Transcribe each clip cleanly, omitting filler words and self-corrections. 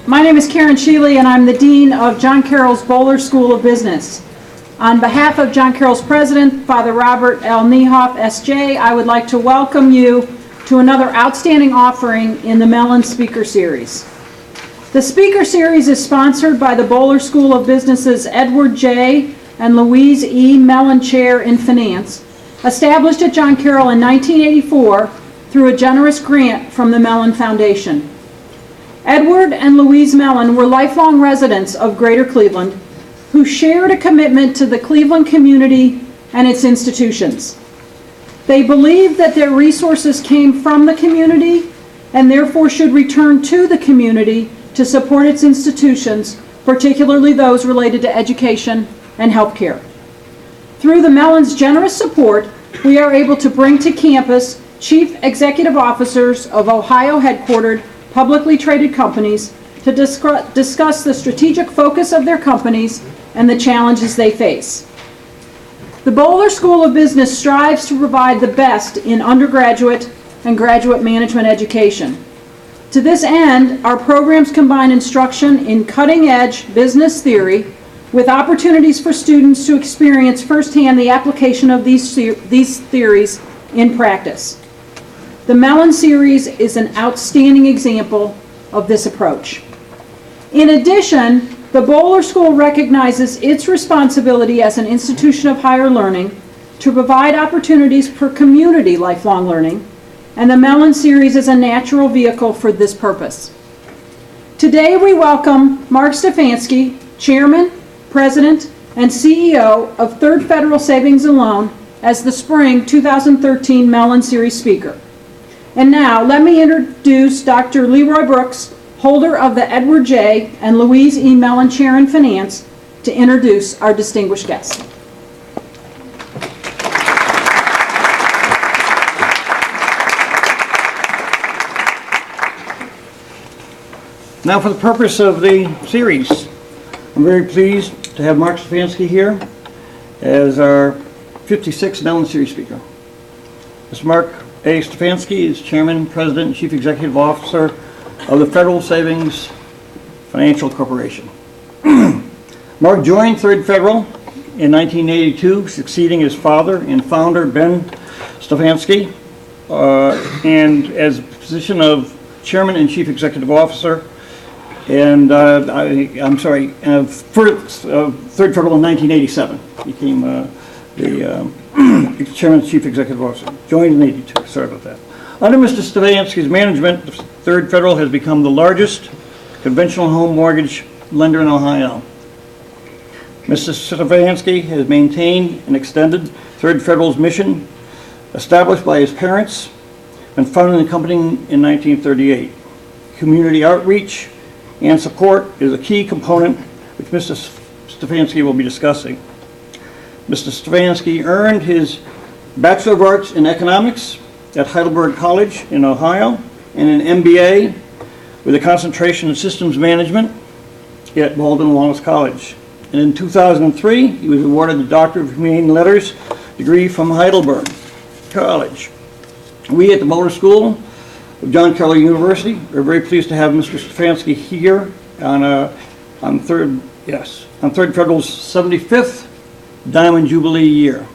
My name is Karen Sheely, and I'm the Dean of John Carroll's Bowler School of Business. On behalf of John Carroll's President, Father Robert L. Niehoff, S.J., I would like to welcome you to another outstanding offering in the Mellen Speaker Series. The Speaker Series is sponsored by the Bowler School of Business's Edward J. and Louise E. Mellen Chair in Finance, established at John Carroll in 1984 through a generous grant from the Mellen Foundation. Edward and Louise Mellen were lifelong residents of Greater Cleveland who shared a commitment to the Cleveland community and its institutions. They believed that their resources came from the community and therefore should return to the community to support its institutions, particularly those related to education and healthcare. Through the Mellen's generous support, we are able to bring to campus chief executive officers of Ohio headquartered publicly traded companies to discuss the strategic focus of their companies and the challenges they face. The Bowler School of Business strives to provide the best in undergraduate and graduate management education. To this end, our programs combine instruction in cutting-edge business theory with opportunities for students to experience firsthand the application of these theories in practice. The Mellen series is an outstanding example of this approach. In addition, the Bowler School recognizes its responsibility as an institution of higher learning to provide opportunities for community lifelong learning, and the Mellen series is a natural vehicle for this purpose. Today we welcome Marc Stefanski, Chairman, President, and CEO of Third Federal Savings and Loan, as the Spring 2013 Mellen Series Speaker. And now let me introduce Dr. Leroy Brooks, holder of the Edward J. and Louise E. Mellen Chair in Finance, to introduce our distinguished guest. Now for the purpose of the series, I'm very pleased to have Marc Stefanski here as our 56th Mellen Series Speaker. Mr. Marc A. Stefanski is Chairman, President, and Chief Executive Officer of the Federal Savings Financial Corporation. Marc joined Third Federal in 1982, succeeding his father and founder, Ben Stefanski, and as the position of Chairman and Chief Executive Officer, and Third Federal in 1987. Became the Chairman and Chief Executive Officer. Joined in 82, sorry about that. Under Mr. Stefanski's management, Third Federal has become the largest conventional home mortgage lender in Ohio. Mr. Stefanski has maintained and extended Third Federal's mission, established by his parents and founding the company in 1938. Community outreach and support is a key component which Mr. Stefanski will be discussing. Mr. Stefanski earned his Bachelor of Arts in Economics at Heidelberg College in Ohio and an MBA with a concentration in Systems Management at Baldwin Wallace College. And in 2003, he was awarded the Doctor of Humane Letters degree from Heidelberg College. We at the Bowler School of John Carroll University are very pleased to have Mr. Stefanski here on Third Federal's 75th Diamond Jubilee year.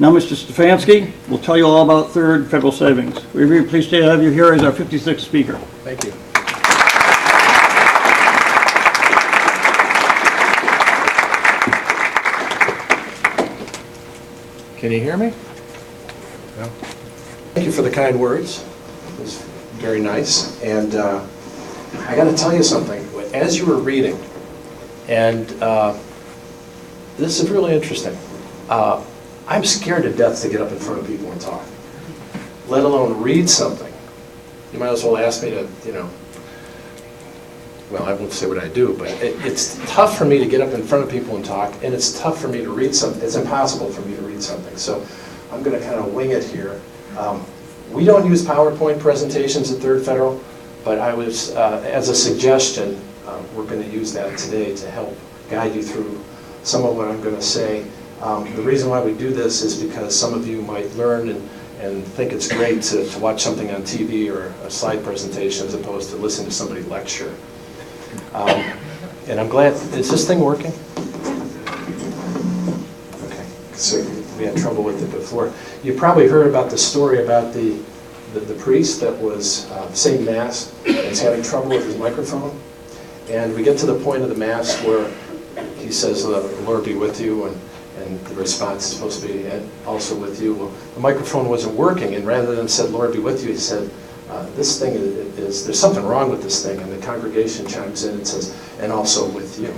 Now Mr. Stefanski will tell you all about Third Federal Savings. We're very pleased to have you here as our 56th speaker. Thank you. Can you hear me? No. Thank you for the kind words. It was very nice. And I got to tell you something. As you were reading, and this is really interesting. I'm scared to death to get up in front of people and talk, let alone read something. You might as well ask me to, well, I won't say what I do, but it's tough for me to get up in front of people and talk, and it's tough for me to read something. It's impossible for me to read something. So I'm going to kind of wing it here. We don't use PowerPoint presentations at Third Federal, but I was, as a suggestion, we're going to use that today to help guide you through some of what I'm going to say. The reason why we do this is because some of you might learn and think it's great to watch something on TV or a slide presentation as opposed to listen to somebody lecture. And I'm glad, is this thing working? Okay, so we had trouble with it before. You probably heard about the story about the priest that was saying Mass and is having trouble with his microphone. And we get to the point of the Mass where he says, Lord be with you, and the response is supposed to be, and also with you. Well, the microphone wasn't working, and rather than said, Lord be with you, he said, this thing is, there's something wrong with this thing. And the congregation chimes in and says, and also with you.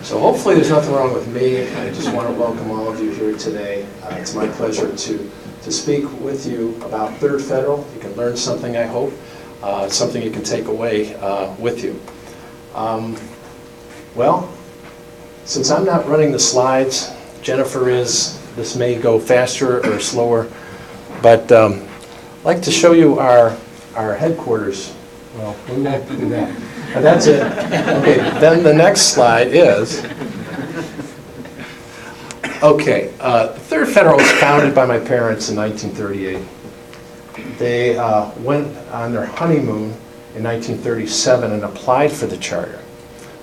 So hopefully there's nothing wrong with me. I just want to welcome all of you here today. It's my pleasure to speak with you about Third Federal. You can learn something, I hope. Something you can take away with you. Well, since I'm not running the slides, Jennifer is. This may go faster or slower, but I'd like to show you our headquarters. Well, we won't do that. But that's it. Okay, then the next slide is, okay, Third Federal was founded by my parents in 1938. They went on their honeymoon in 1937 and applied for the charter.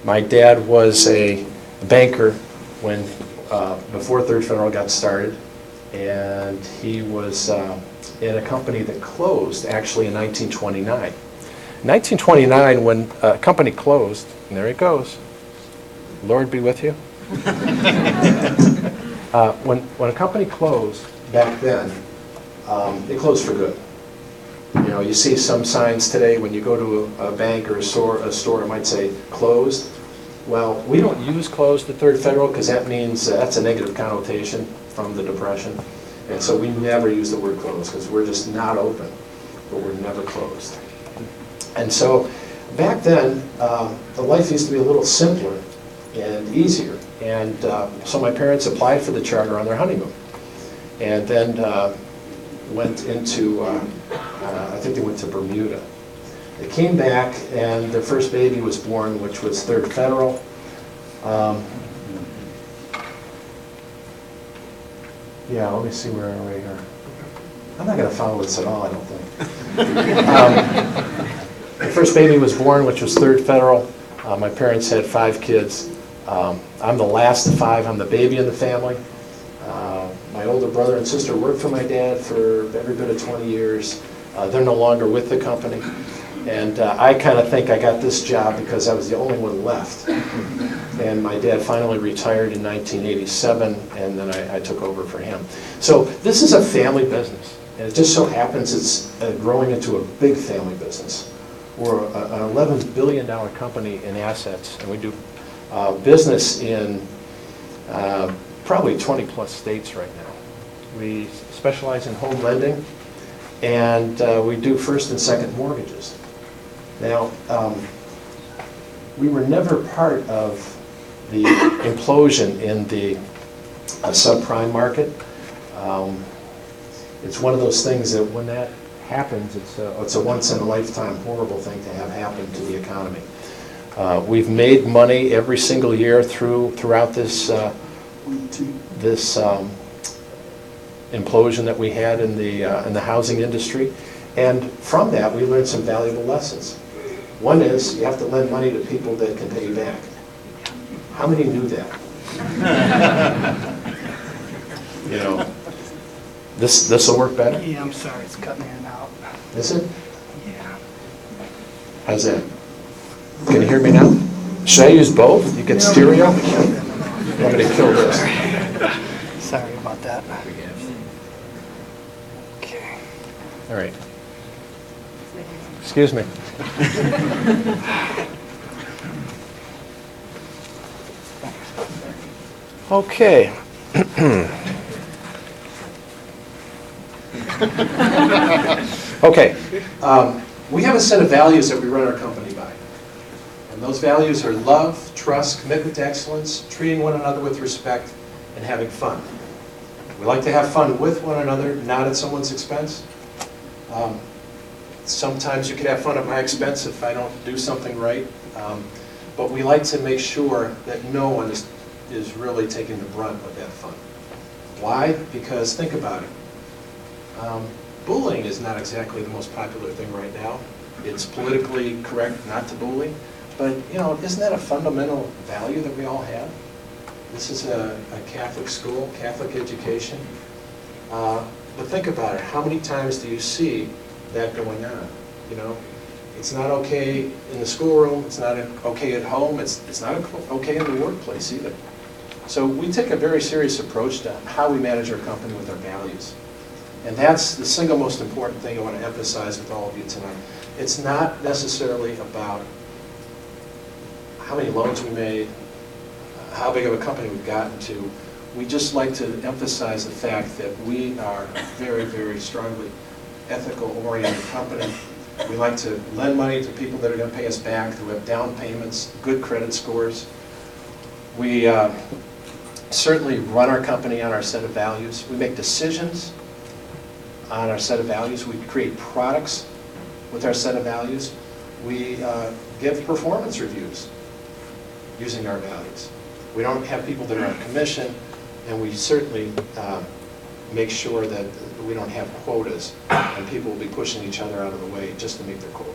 My dad was a banker when before Third Federal got started, and he was in a company that closed actually in 1929. In 1929, when a company closed, and there it goes, Lord be with you. When a company closed back then, it closed for good. You know, you see some signs today when you go to a bank or a store, it might say closed. Well, we don't use closed at Third Federal because that means that's a negative connotation from the Depression. And so we never use the word closed because we're just not open, but we're never closed. And so back then, the life used to be a little simpler and easier. And so my parents applied for the charter on their honeymoon. And then went into, I think they went to Bermuda. They came back and their first baby was born, which was Third Federal. Yeah, let me see where are we here. I'm not going to follow this at all, I don't think. The first baby was born, which was Third Federal. My parents had 5 kids. I'm the last of 5. I'm the baby in the family. My older brother and sister worked for my dad for every bit of 20 years. They're no longer with the company. And I kind of think I got this job because I was the only one left. And my dad finally retired in 1987, and then I took over for him. So this is a family business. And it just so happens it's growing into a big family business. We're an $11 billion company in assets, and we do business in probably 20 plus states right now. We specialize in home lending, and we do first and second mortgages. Now, we were never part of the implosion in the subprime market. It's one of those things that when that happens, it's a once-in-a-lifetime horrible thing to have happen to the economy. We've made money every single year throughout this implosion that we had in the housing industry, and from that we learned some valuable lessons. One is you have to lend money to people that can pay you back. How many knew that? You know, this will work better. Yeah, I'm sorry, it's cutting in and out. Is it? Yeah. How's that? Can you hear me now? Should I use both? You get stereo? I'm going to kill this. Sorry about that. Okay. All right. Excuse me. Okay. Okay. We have a set of values that we run our company by. And those values are love, trust, commitment to excellence, treating one another with respect, and having fun. We like to have fun with one another, not at someone's expense. Sometimes you can have fun at my expense if I don't do something right. But we like to make sure that no one is really taking the brunt of that fun. Why? Because think about it. Bullying is not exactly the most popular thing right now. It's politically correct not to bully, but isn't that a fundamental value that we all have? This is a Catholic school, Catholic education. But think about it. How many times do you see that going on? It's not okay in the schoolroom. It's not okay at home. It's not okay in the workplace either. So we take a very serious approach to how we manage our company with our values. And that's the single most important thing I want to emphasize with all of you tonight. It's not necessarily about how many loans we made, how big of a company we've gotten to. We just like to emphasize the fact that we are a very, very strongly ethical-oriented company. We like to lend money to people that are going to pay us back, who have down payments, good credit scores. We certainly run our company on our set of values. We make decisions on our set of values. We create products with our set of values. We give performance reviews using our values. We don't have people that are on commission, and we certainly make sure that we don't have quotas, and people will be pushing each other out of the way just to meet their quota.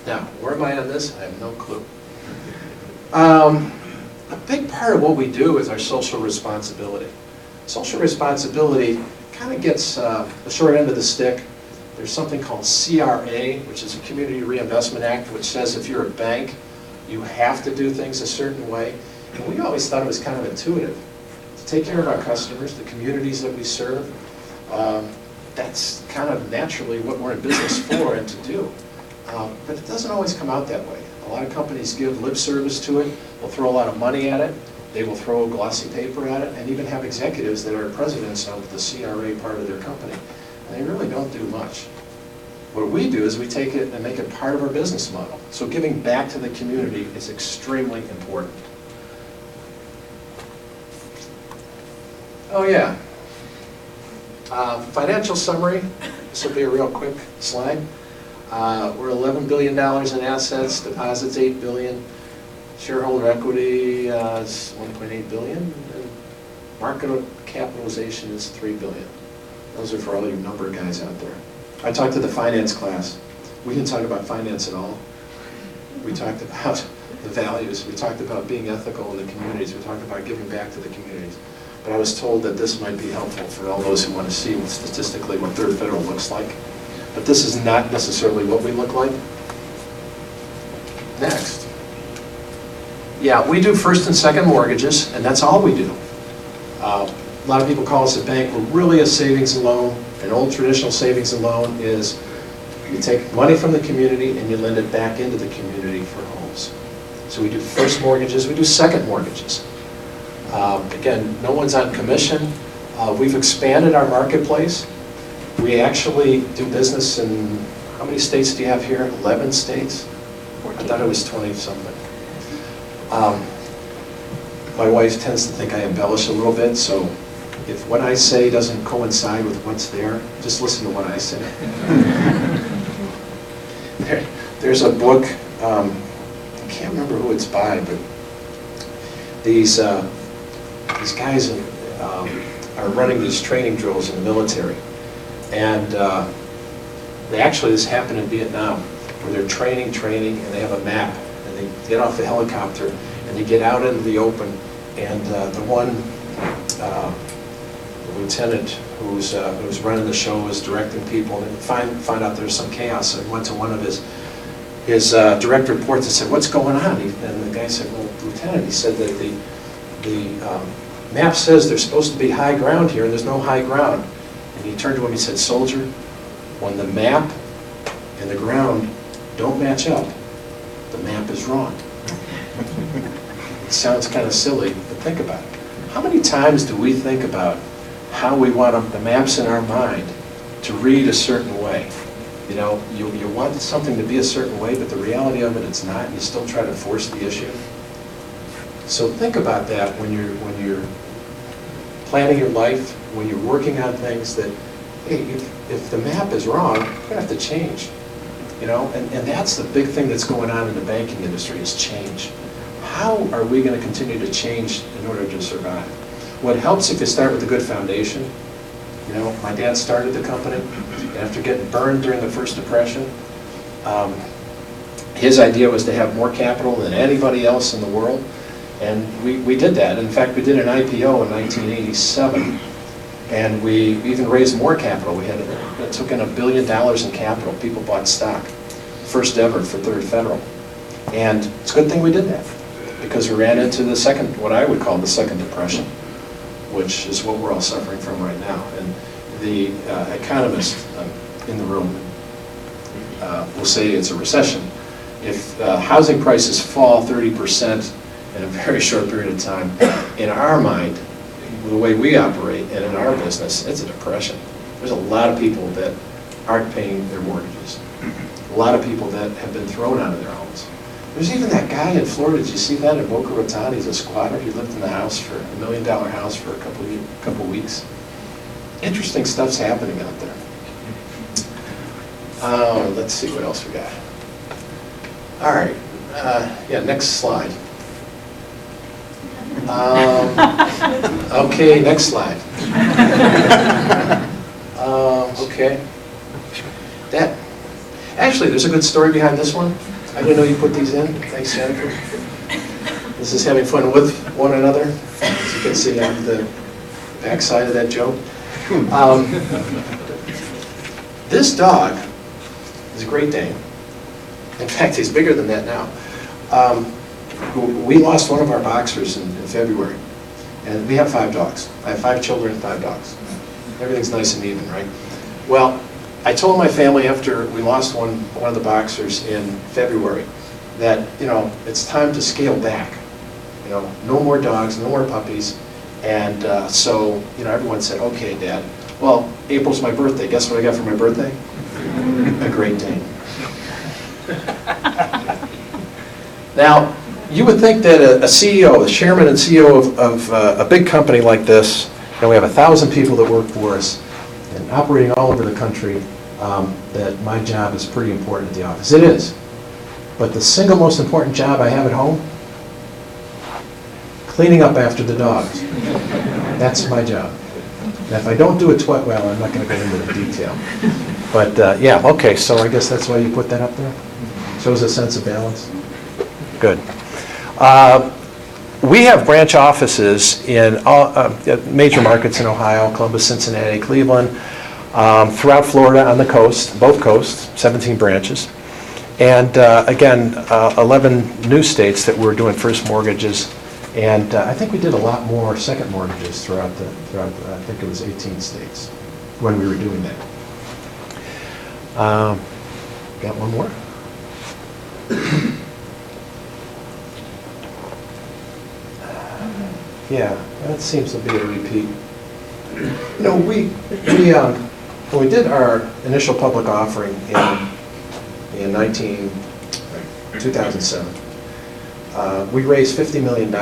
Now, where am I on this? I have no clue. A big part of what we do is our social responsibility. Social responsibility kind of gets the short end of the stick. There's something called CRA, which is a Community Reinvestment Act, which says if you're a bank, you have to do things a certain way. And we always thought it was kind of intuitive. To take care of our customers, the communities that we serve, that's kind of naturally what we're in business for and to do. But it doesn't always come out that way. A lot of companies give lip service to it. They'll throw a lot of money at it. They will throw glossy paper at it, and even have executives that are presidents of the CRA part of their company. And they really don't do much. What we do is we take it and make it part of our business model. So giving back to the community is extremely important. Oh yeah. Financial summary. This will be a real quick slide. We're $11 billion in assets, deposits $8 billion, shareholder equity is $1.8 billion, and market capitalization is $3 billion. Those are for all you number guys out there. I talked to the finance class. We didn't talk about finance at all. We talked about the values. We talked about being ethical in the communities. We talked about giving back to the communities. But I was told that this might be helpful for all those who want to see statistically what Third Federal looks like. But this is not necessarily what we look like. Next. Yeah, we do first and second mortgages, and that's all we do. A lot of people call us a bank. We're really a savings and loan. An old traditional savings and loan is you take money from the community and you lend it back into the community for homes. So we do first mortgages, we do second mortgages. Again, no one's on commission. We've expanded our marketplace. We actually do business in, how many states do you have here? 11 states? 14. I thought it was 20-something. My wife tends to think I embellish a little bit, so if what I say doesn't coincide with what's there, just listen to what I say. There's a book, I can't remember who it's by, but these guys are running these training drills in the military. And this happened in Vietnam, where they're training, and they have a map, and they get off the helicopter, and they get out into the open, and the one lieutenant who's running the show is directing people, and find out there's some chaos, and went to one of his direct reports and said, "What's going on?" And the guy said, "Well, Lieutenant," he said that the map says there's supposed to be high ground here, and there's no high ground. And he turned to him, he said, "Soldier, when the map and the ground don't match up, the map is wrong." It sounds kind of silly, but think about it. How many times do we think about how we want the maps in our mind to read a certain way? You know, you want something to be a certain way, but the reality of it, it's not, and you still try to force the issue. So think about that when you're planning your life, when you're working on things that, hey, if the map is wrong, you're going to have to change. You know, and that's the big thing that's going on in the banking industry is change. How are we going to continue to change in order to survive? What helps if you start with a good foundation, You know, my dad started the company, and after getting burned during the First Depression, his idea was to have more capital than anybody else in the world, and we did that. In fact, we did an IPO in 1987, and we even raised more capital. We took in $1 billion in capital. People bought stock, first ever for Third Federal. And it's a good thing we did that, because we ran into the second, what I would call the second depression, which is what we're all suffering from right now. And the economist in the room will say it's a recession. If housing prices fall 30% in a very short period of time, in our mind, the way we operate and in our business, it's a depression. There's a lot of people that aren't paying their mortgages. A lot of people that have been thrown out of their homes. There's even that guy in Florida, did you see that in Boca Raton? He's a squatter. He lived in the house for $1 million house for a couple weeks. Interesting stuff's happening out there. Let's see what else we got. All right, yeah, next slide. Okay, next slide. Okay. That, actually, there's a good story behind this one. I didn't know you put these in. Thanks, Jennifer. This is having fun with one another. As you can see on the backside of that joke. This dog is a Great Dane. In fact, he's bigger than that now. We lost one of our boxers in February, and we have 5 dogs. I have 5 children and 5 dogs. Everything's nice and even, right? Well, I told my family after we lost one of the boxers in February that, you know, it's time to scale back. You know, no more dogs, no more puppies. And so, you know, everyone said, okay, Dad. Well, April's my birthday. Guess what I got for my birthday? A Great Dane. Now, you would think that a CEO, the chairman and CEO of a big company like this, and we have 1,000 people that work for us, and operating all over the country, that my job is pretty important at the office. It is. But the single most important job I have at home, cleaning up after the dogs. That's my job. Now, if I don't do it well, I'm not going to go into the detail. But yeah, okay, so I guess that's why you put that up there? Shows a sense of balance? Good. We have branch offices in all, major markets in Ohio, Columbus, Cincinnati, Cleveland, throughout Florida on the coast, both coasts, 17 branches. And again, 11 new states that we're doing first mortgages. And I think we did a lot more second mortgages throughout I think it was 18 states when we were doing that. Got one more? Yeah, that seems to be a repeat. You know, when we did our initial public offering in 2007, we raised $50 million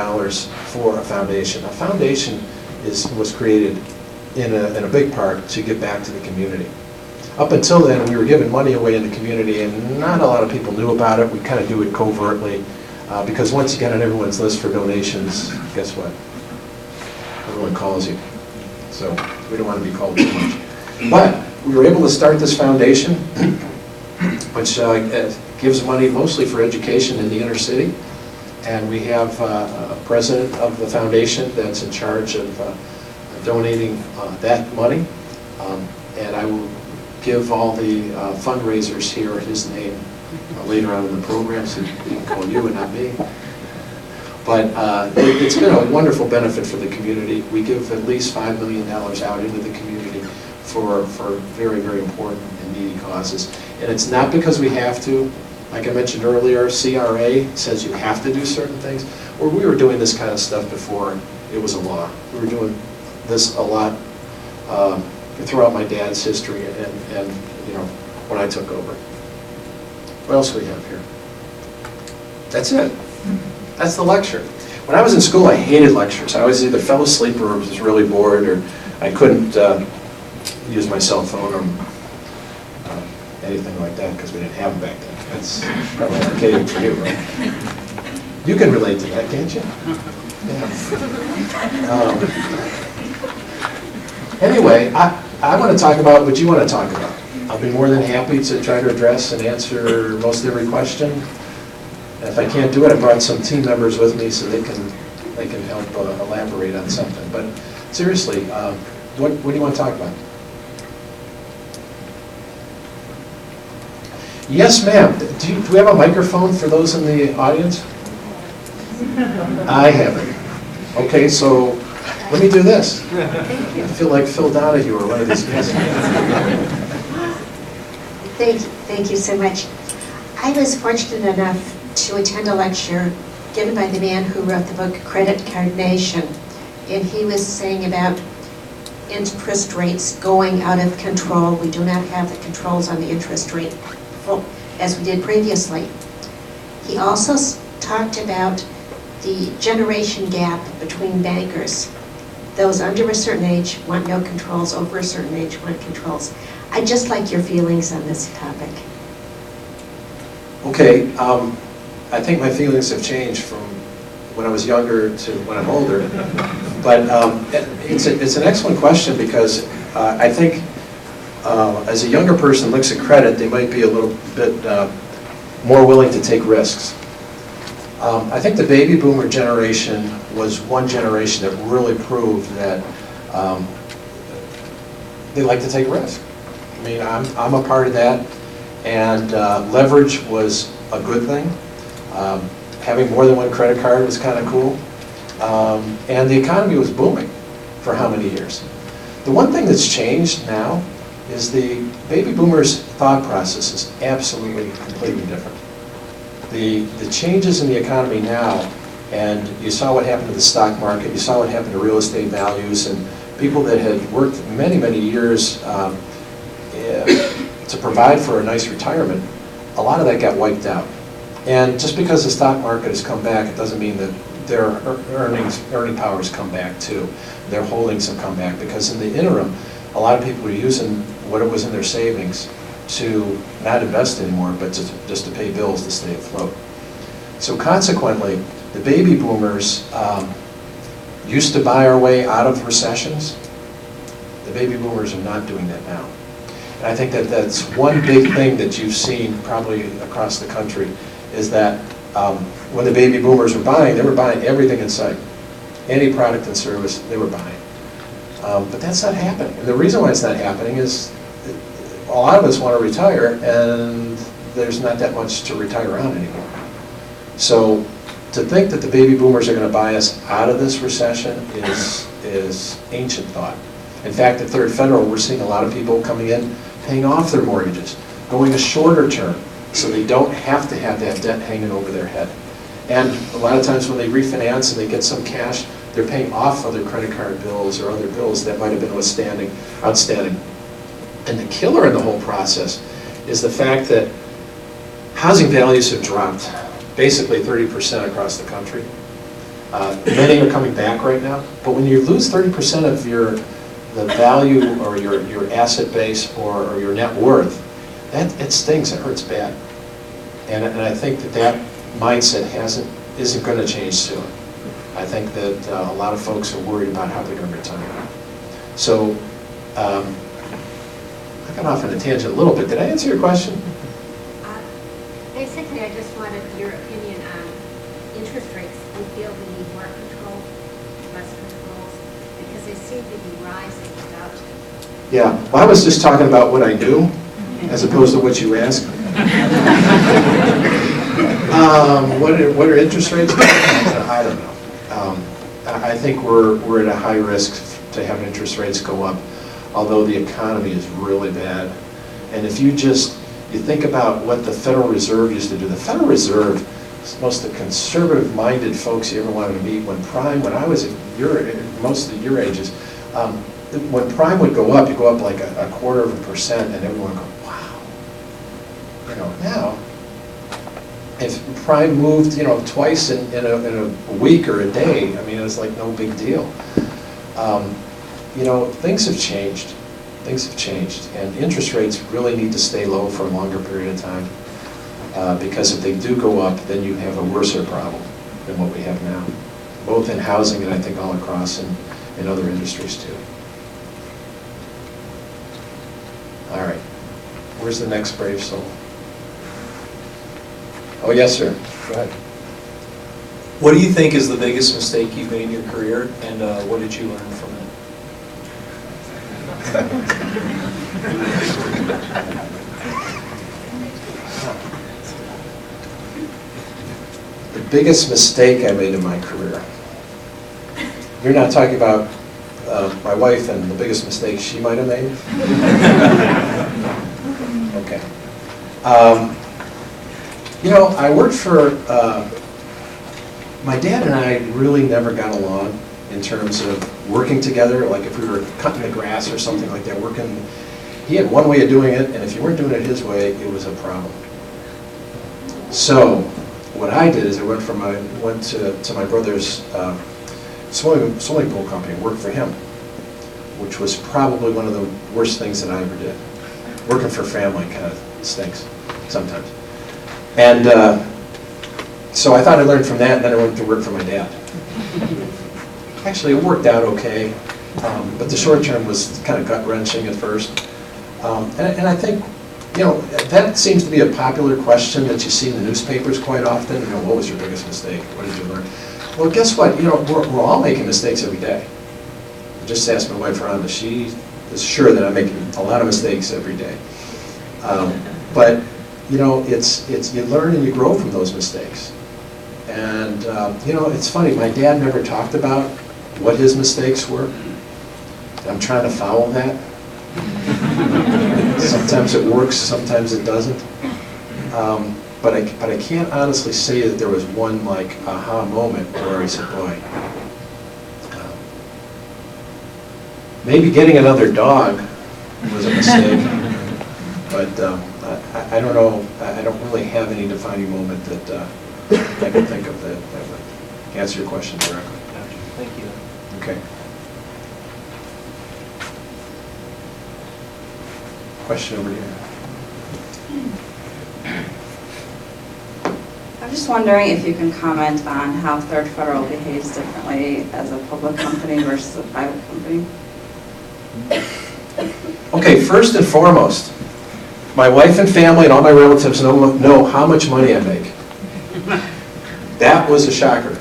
for a foundation. A foundation was created in a big part to give back to the community. Up until then, we were giving money away in the community, and not a lot of people knew about it. We kind of do it covertly, because once you get on everyone's list for donations, guess what? Everyone calls you. So we don't want to be called too much. But we were able to start this foundation, which gives money mostly for education in the inner city. And we have a president of the foundation that's in charge of donating that money. And I will give all the fundraisers here his name later on in the program, so he can call you and not me. But it's been a wonderful benefit for the community. We give at least $5 million out into the community for very, very important and needy causes. And it's not because we have to. Like I mentioned earlier, CRA says you have to do certain things. Or we were doing this kind of stuff before it was a law. We were doing this a lot throughout my dad's history and you know, when I took over. What else do we have here? That's it. That's the lecture. When I was in school, I hated lectures. I always either fell asleep or was really bored, or I couldn't use my cell phone or anything like that because we didn't have them back then. That's probably archaic for you, right? You can relate to that, can't you? Yeah. Anyway, I want to talk about what you want to talk about. I'll be more than happy to try to address and answer most every question. And if I can't do it, I brought some team members with me so they can help elaborate on something. But seriously, what do you want to talk about? Yes, ma'am. Do we have a microphone for those in the audience? I have it. Okay, so let me do this. I feel like Phil Donahue or one of these guys. Thank you so much. I was fortunate enough to attend a lecture given by the man who wrote the book Credit Card Nation, and he was saying about interest rates going out of control. We do not have the controls on the interest rate as we did previously. He also talked about the generation gap between bankers. Those under a certain age want no controls, over a certain age want controls. I'd just like your feelings on this topic. Okay, I think my feelings have changed from when I was younger to when I'm older. But it's an excellent question because I think as a younger person looks at credit, they might be a little bit more willing to take risks. I think the baby boomer generation was one generation that really proved that they like to take risks. I mean, I'm a part of that, and leverage was a good thing. Having more than one credit card was kind of cool. And the economy was booming for how many years? The one thing that's changed now is the baby boomers' thought process is absolutely completely different. The changes in the economy now, and you saw what happened to the stock market, you saw what happened to real estate values, and people that had worked many, many years to provide for a nice retirement, a lot of that got wiped out. And just because the stock market has come back, it doesn't mean that their earning powers come back too. Their holdings have come back, because in the interim, a lot of people were using what was in their savings to not invest anymore, but just to pay bills to stay afloat. So consequently, the baby boomers used to buy our way out of recessions. The baby boomers are not doing that now. And I think that that's one big thing that you've seen probably across the country, is that when the baby boomers were buying, they were buying everything in sight. Any product and service, they were buying. But that's not happening. And the reason why it's not happening is a lot of us want to retire, and there's not that much to retire on anymore. So to think that the baby boomers are going to buy us out of this recession is ancient thought. In fact, at Third Federal, we're seeing a lot of people coming in, paying off their mortgages, going a shorter term, so they don't have to have that debt hanging over their head. And a lot of times when they refinance and they get some cash, they're paying off other credit card bills or other bills that might have been outstanding. And the killer in the whole process is the fact that housing values have dropped basically 30% across the country. Many are coming back right now, but when you lose 30% of the value or your asset base or your net worth, it stings, it hurts bad. And I think that mindset isn't going to change soon. I think that a lot of folks are worried about how they're going to retire. So I got off on a tangent a little bit. Did I answer your question? Basically, I just wanted your opinion on interest rates. Do you feel we need more control, less controls? Because they seem to be rising without... Yeah, well, I was just talking about what I do, as opposed to what you asked. What are interest rates? I don't know. I think we're at a high risk to have interest rates go up, although the economy is really bad. And if you think about what the Federal Reserve used to do. The Federal Reserve is most of the conservative-minded folks you ever wanted to meet. When I was at most of your ages, when prime would go up, you go up like a 1/4%, and everyone would go, wow. Now, if prime moved, twice in a week or a day, I mean, it's like no big deal. Things have changed. Things have changed, and interest rates really need to stay low for a longer period of time, because if they do go up, then you have a worse problem than what we have now, both in housing and I think all across in other industries too. Where's the next brave soul? Oh, yes, sir. Go ahead. What do you think is the biggest mistake you've made in your career, and what did you learn from it? The biggest mistake I made in my career. You're not talking about my wife and the biggest mistake she might have made? Okay. You know, I worked for, my dad and I really never got along in terms of working together, like if we were cutting the grass or something like that, working. He had one way of doing it, and if you weren't doing it his way, it was a problem. So what I did is I went to my brother's swimming pool company and worked for him, which was probably one of the worst things that I ever did. Working for family kind of stinks sometimes. And so I thought I learned from that, and then I went to work for my dad. Actually, it worked out okay, but the short term was kind of gut-wrenching at first. And I think, you know, that seems to be a popular question that you see in the newspapers quite often. You know, what was your biggest mistake? What did you learn? Well, guess what? You know, we're all making mistakes every day. Just ask my wife Rhonda. She is sure that I'm making a lot of mistakes every day. But you know, it's you learn and you grow from those mistakes. And you know, it's funny. My dad never talked about what his mistakes were. I'm trying to follow that. Sometimes it works, sometimes it doesn't. But I can't honestly say that there was one like aha moment where I said, boy, maybe getting another dog was a mistake. But I don't know. I don't really have any defining moment that I can think of that would answer your question directly. Thank you. Okay. Question over here. I'm just wondering if you can comment on how Third Federal behaves differently as a public company versus a private company. Okay, first and foremost, my wife and family and all my relatives know how much money I make. That was a shocker.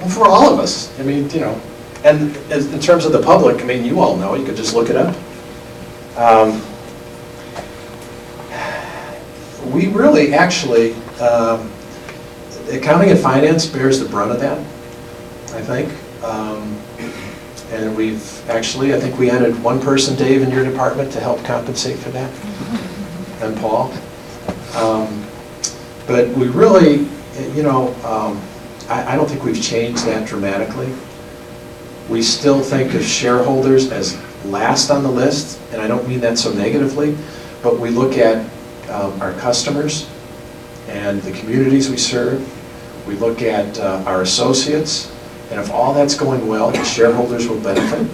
Well, for all of us. I mean, you know, and in terms of the public, I mean, you all know, you could just look it up. We really actually, accounting and finance bears the brunt of that, I think. And we've actually, I think we added one person, Dave, in your department to help compensate for that, and Paul. But we really, you know, I don't think we've changed that dramatically. We still think of shareholders as last on the list, and I don't mean that so negatively, but we look at our customers and the communities we serve. We look at our associates, and if all that's going well, the shareholders will benefit.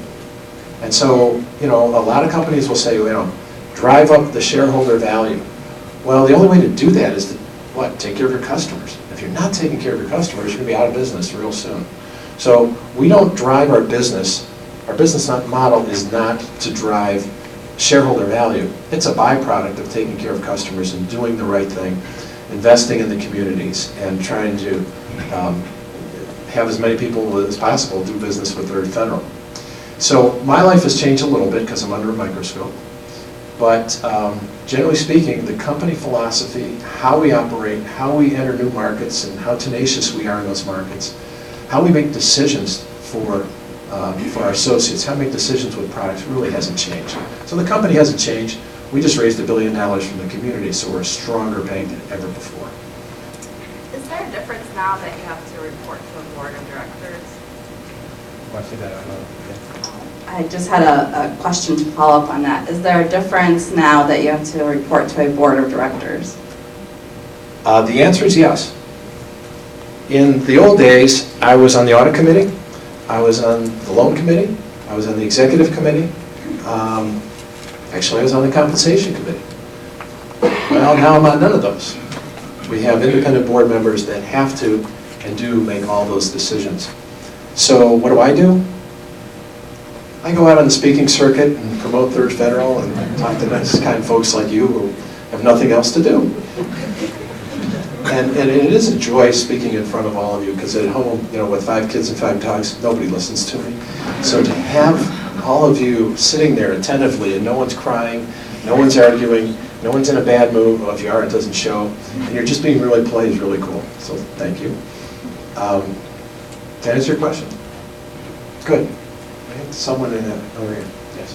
And so, you know, a lot of companies will say, you know, drive up the shareholder value. Well, the only way to do that is to, what, take care of your customers. If you're not taking care of your customers, you're going to be out of business real soon. So we don't drive our business model is not to drive shareholder value. It's a byproduct of taking care of customers and doing the right thing, investing in the communities, and trying to have as many people as possible do business with Third Federal. So my life has changed a little bit because I'm under a microscope. But generally speaking, the company philosophy, how we operate, how we enter new markets, and how tenacious we are in those markets, how we make decisions for our associates, how to make decisions with products really hasn't changed. So the company hasn't changed. We just raised $1 billion from the community, so we're a stronger bank than ever before. Is there a difference now that you have to report to a board of directors? Want to say that out loud? I just had a question to follow up on that. Is there a difference now that you have to report to a board of directors? The answer is yes. In the old days, I was on the audit committee, I was on the loan committee, I was on the executive committee, actually I was on the compensation committee. Well, now I'm on none of those. We have independent board members that have to and do make all those decisions. So what do? I go out on the speaking circuit and promote Third Federal and talk to nice kind folks like you who have nothing else to do. And it is a joy speaking in front of all of you, because at home, you know, with 5 kids and 5 dogs, nobody listens to me. So to have all of you sitting there attentively and no one's crying, no one's arguing, no one's in a bad mood, well, if you are, it doesn't show, and you're just being really polite is really cool. So thank you. To answer your question? Good. Someone in that over here. Yes.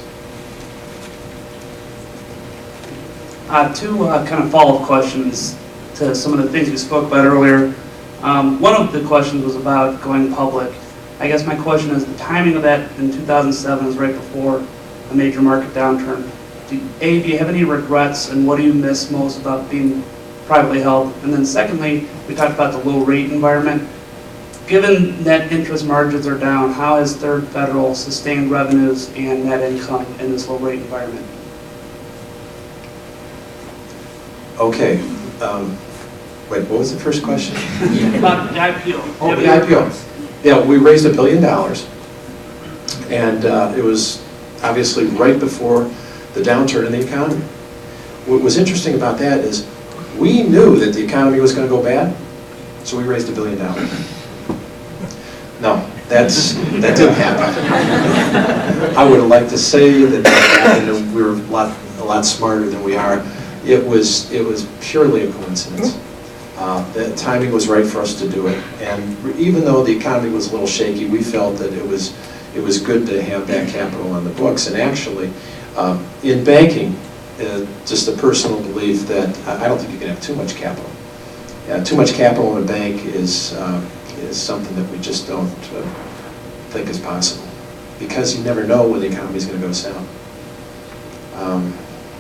Two kind of follow-up questions to some of the things you spoke about earlier. One of the questions was about going public. I guess my question is, the timing of that in 2007 is right before a major market downturn. Do you have any regrets, and what do you miss most about being privately held? And then secondly, we talked about the low rate environment. Given net interest margins are down, how has Third Federal sustained revenues and net income in this low rate environment? Okay. Wait, what was the first question? About the IPO. Oh, the IPO. Yeah, we raised $1 billion, and it was obviously right before the downturn in the economy. What was interesting about that is we knew that the economy was going to go bad, so we raised $1 billion. No, that didn't happen. I would have liked to say that we were a lot smarter than we are. It was purely a coincidence. The timing was right for us to do it, and even though the economy was a little shaky, we felt that it was good to have that capital on the books. And actually, in banking, just a personal belief that I don't think you can have too much capital. Too much capital in a bank is something that we just don't think is possible, because you never know when the economy is going to go south.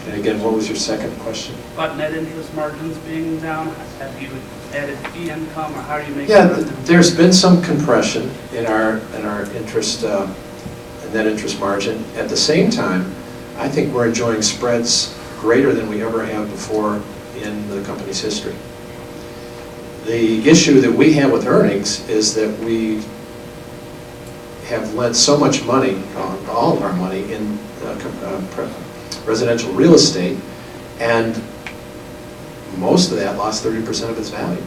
And again, what was your second question? About net interest margins being down, have you added fee income, or how do you make Yeah, that? there's been some compression in our interest, net interest margin. At the same time, I think we're enjoying spreads greater than we ever have before in the company's history. The issue that we have with earnings is that we have lent so much money, all of our money, in residential real estate, and most of that lost 30% of its value.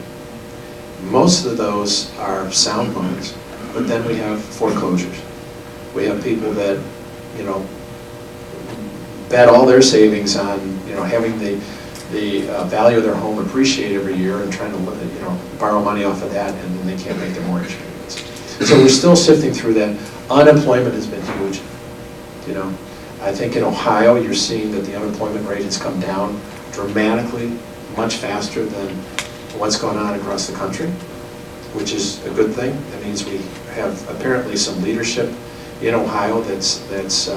Most of those are sound loans, but then we have foreclosures. We have people that, you know, bet all their savings on, you know, having the value of their home appreciate every year and trying to, you know, borrow money off of that, and then they can't make their mortgage payments. So we're still sifting through that. Unemployment has been huge, you know. I think in Ohio, you're seeing that the unemployment rate has come down dramatically, much faster than what's going on across the country, which is a good thing. That means we have apparently some leadership in Ohio that's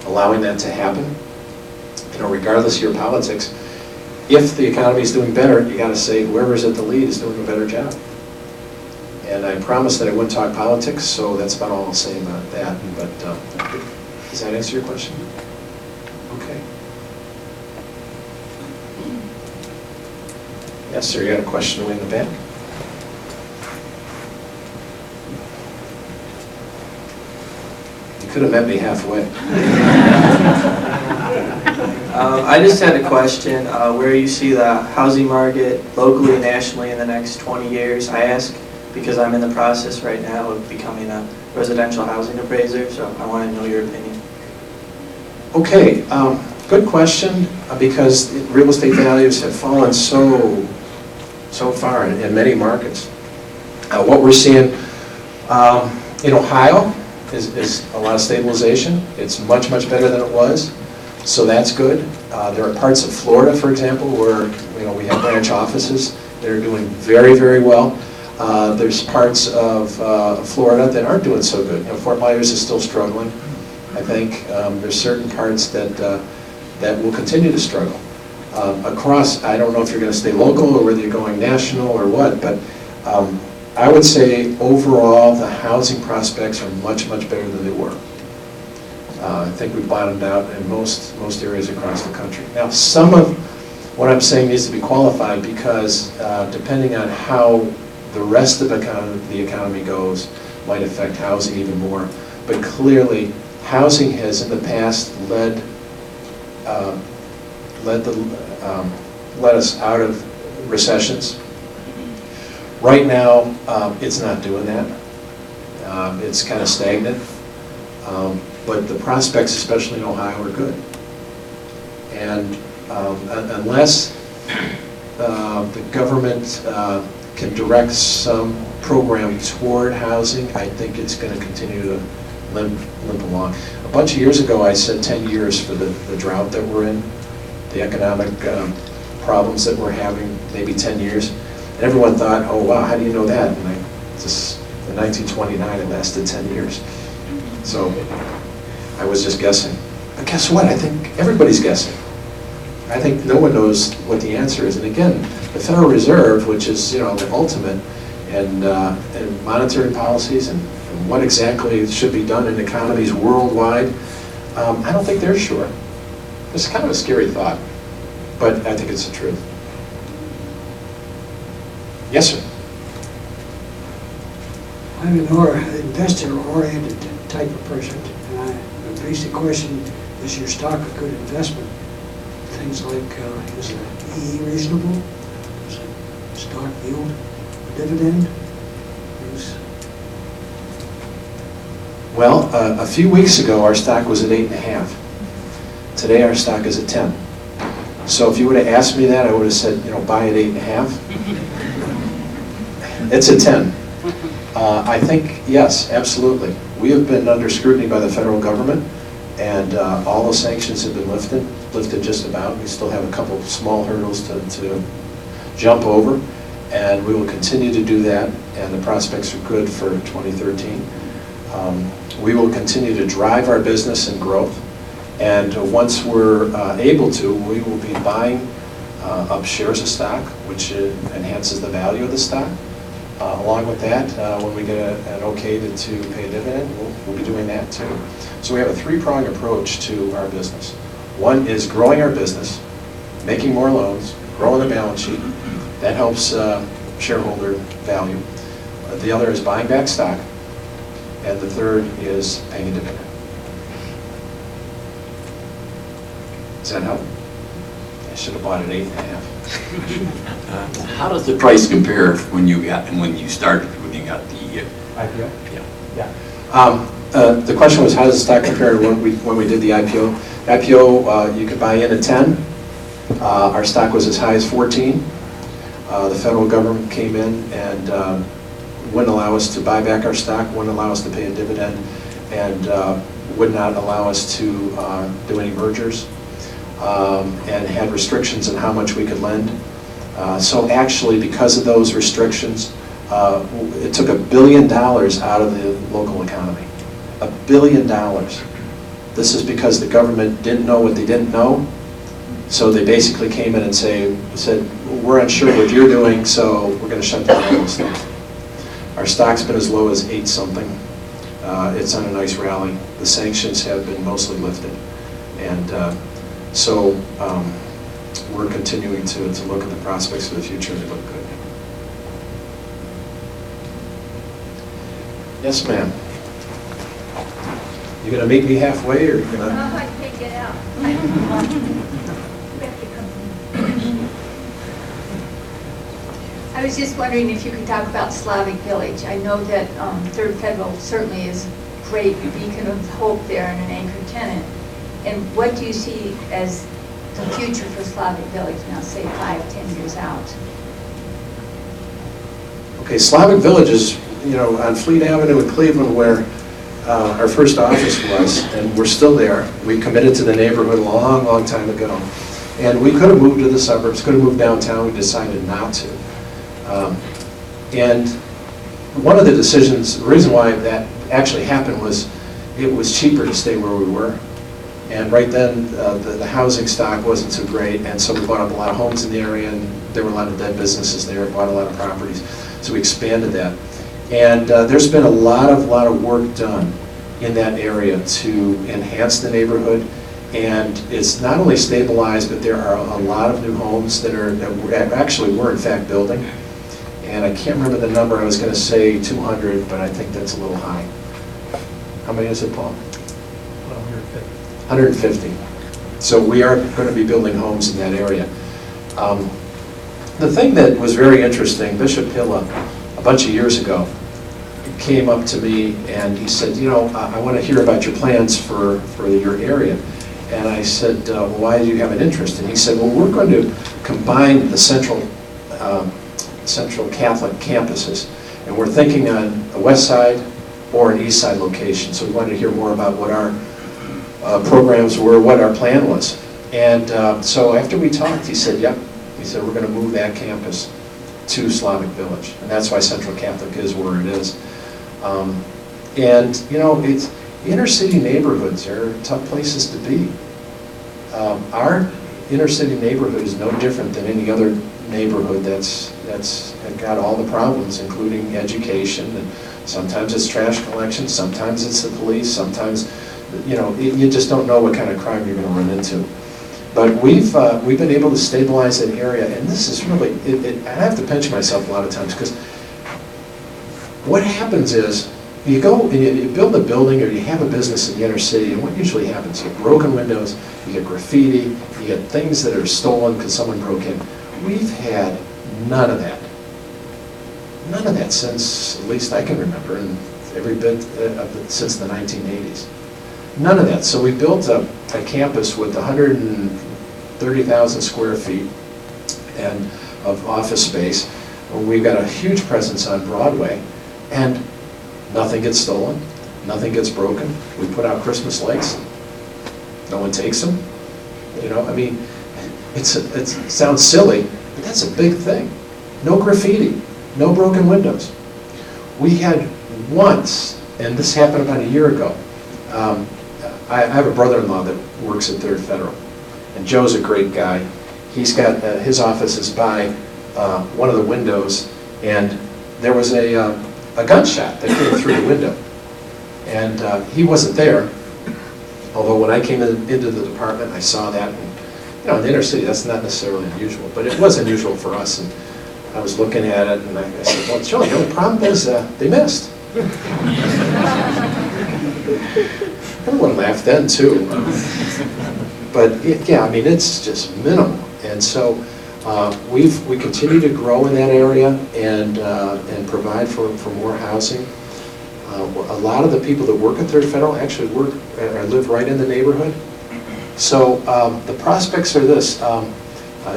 allowing that to happen. You know, regardless of your politics, if the economy is doing better, you got to say whoever's at the lead is doing a better job. And I promised that I wouldn't talk politics, so that's about all I'll say about that. But does that answer your question? Okay. Yes, sir. You got a question way in the back? You could have met me halfway. I just had a question, where you see the housing market locally and nationally in the next 20 years. I ask because I'm in the process right now of becoming a residential housing appraiser, so I want to know your opinion. Okay, good question, because real estate values have fallen so far in many markets. What we're seeing in Ohio is a lot of stabilization. It's much better than it was. So that's good. There are parts of Florida, for example, where, you know, we have branch offices that are doing very well. There's parts of Florida that aren't doing so good. You know, Fort Myers is still struggling. I think there's certain parts that will continue to struggle. Across, I don't know if you're going to stay local or whether you're going national or what, but I would say overall the housing prospects are much better than they were. I think we've bottomed out in most areas across the country. Now, some of what I'm saying needs to be qualified, because depending on how the rest of the economy goes might affect housing even more. But clearly, housing has in the past led us out of recessions. Right now, it's not doing that. It's kind of stagnant. But the prospects, especially in Ohio, are good. And unless the government can direct some program toward housing, I think it's going to continue to limp along. A bunch of years ago, I said 10 years for the drought that we're in, the economic problems that we're having, maybe 10 years. And everyone thought, oh wow, how do you know that? And in 1929, it lasted 10 years. So I was just guessing. But guess what? I think everybody's guessing. I think no one knows what the answer is. And again, the Federal Reserve, which is, the ultimate in monetary policies and what exactly should be done in economies worldwide, I don't think they're sure. It's kind of a scary thought, but I think it's the truth. Yes, sir. I'm an investor-oriented type of person, and the basic question, is your stock a good investment? Things like, is the EE reasonable? Is the stock yield, dividend? Well, a few weeks ago, our stock was at 8.5. Today, our stock is at 10. So if you would have asked me that, I would have said, buy at 8.5. It's at 10. I think, yes, absolutely. We have been under scrutiny by the federal government, and all the sanctions have been lifted just about. We still have a couple of small hurdles to jump over, and we will continue to do that, and the prospects are good for 2013. We will continue to drive our business and growth, and once we're able to, we will be buying up shares of stock, which enhances the value of the stock. Along with that, when we get an okay to pay a dividend, we'll be doing that too. So we have a three-pronged approach to our business. One is growing our business, making more loans, growing the balance sheet. That helps shareholder value. The other is buying back stock. And the third is paying a dividend. Does that help? I should have bought it 8.5. How does the price compare when you got the IPO? Yeah. The question was, how does the stock compare to when we did the IPO? IPO, you could buy in at 10. Our stock was as high as 14. The federal government came in and wouldn't allow us to buy back our stock, wouldn't allow us to pay a dividend, and would not allow us to do any mergers, and had restrictions on how much we could lend. So actually, because of those restrictions, it took $1 billion out of the local economy. $1 billion. This is because the government didn't know what they didn't know. So they basically came in and said, we're unsure what you're doing, so we're going to shut down all those things. Our stock's been as low as 8-something. It's on a nice rally. The sanctions have been mostly lifted. And so we're continuing to look at the prospects for the future, and they look good. Yes, ma'am. You gonna meet me halfway, or you gonna? I can't get out. I was just wondering if you could talk about Slavic Village. I know that Third Federal certainly is a great beacon of hope there and an anchor tenant. And what do you see as the future for Slavic Village now, say 5-10 years out? Okay, Slavic Village is, on Fleet Avenue in Cleveland, where our first office was, and we're still there. We committed to the neighborhood a long, long time ago. And we could have moved to the suburbs, could have moved downtown, we decided not to. And one of the decisions, the reason why that actually happened was it was cheaper to stay where we were. And right then, the housing stock wasn't so great, and so we bought up a lot of homes in the area, and there were a lot of dead businesses there, bought a lot of properties. So we expanded that. And there's been a lot of work done in that area to enhance the neighborhood. And it's not only stabilized, but there are a lot of new homes that we're in fact building. And I can't remember the number. I was going to say 200, but I think that's a little high. How many is it, Paul? 150. So we are going to be building homes in that area. The thing that was very interesting, Bishop Hilla, a bunch of years ago, came up to me and he said, you know, I want to hear about your plans for your area. And I said, well, why do you have an interest? And he said, well, we're going to combine the Central Catholic campuses. And we're thinking on a west side or an east side location. So we wanted to hear more about what our programs were, what our plan was. And so after we talked, he said, yep. He said, we're going to move that campus to Slavic Village. And that's why Central Catholic is where it is. And, you know, it's inner city neighborhoods are tough places to be. Our inner city neighborhood is no different than any other neighborhood that's got all the problems, including education, and sometimes it's trash collection, sometimes it's the police, sometimes, you know, you just don't know what kind of crime you're going to run into. But we've been able to stabilize that area, and this is really, I have to pinch myself a lot of times, because what happens is, you go and you build a building or you have a business in the inner city, and what usually happens, you get broken windows, you get graffiti, you get things that are stolen because someone broke in. We've had none of that. None of that since, at least I can remember, and every bit of it since the 1980s. None of that. So we built a campus with 130,000 square feet and of office space. We've got a huge presence on Broadway, and nothing gets stolen, nothing gets broken. We put out Christmas lights, no one takes them. You know, I mean, it sounds silly, but that's a big thing. No graffiti, no broken windows. We had once, and this happened about a year ago, I have a brother-in-law that works at 3rd Federal, and Joe's a great guy. He's got, his office is by one of the windows, and there was a gunshot that came through the window. And he wasn't there, although when I came into the department, I saw that. And, you know, in the inner city, that's not necessarily unusual, but it was unusual for us. And I was looking at it, and I said, well, Joe, the only problem is they missed. Everyone laughed then, too. But, yeah, I mean, it's just minimal. And so we continue to grow in that area and provide for more housing. A lot of the people that work at 3rd Federal actually work or live right in the neighborhood. So the prospects are this.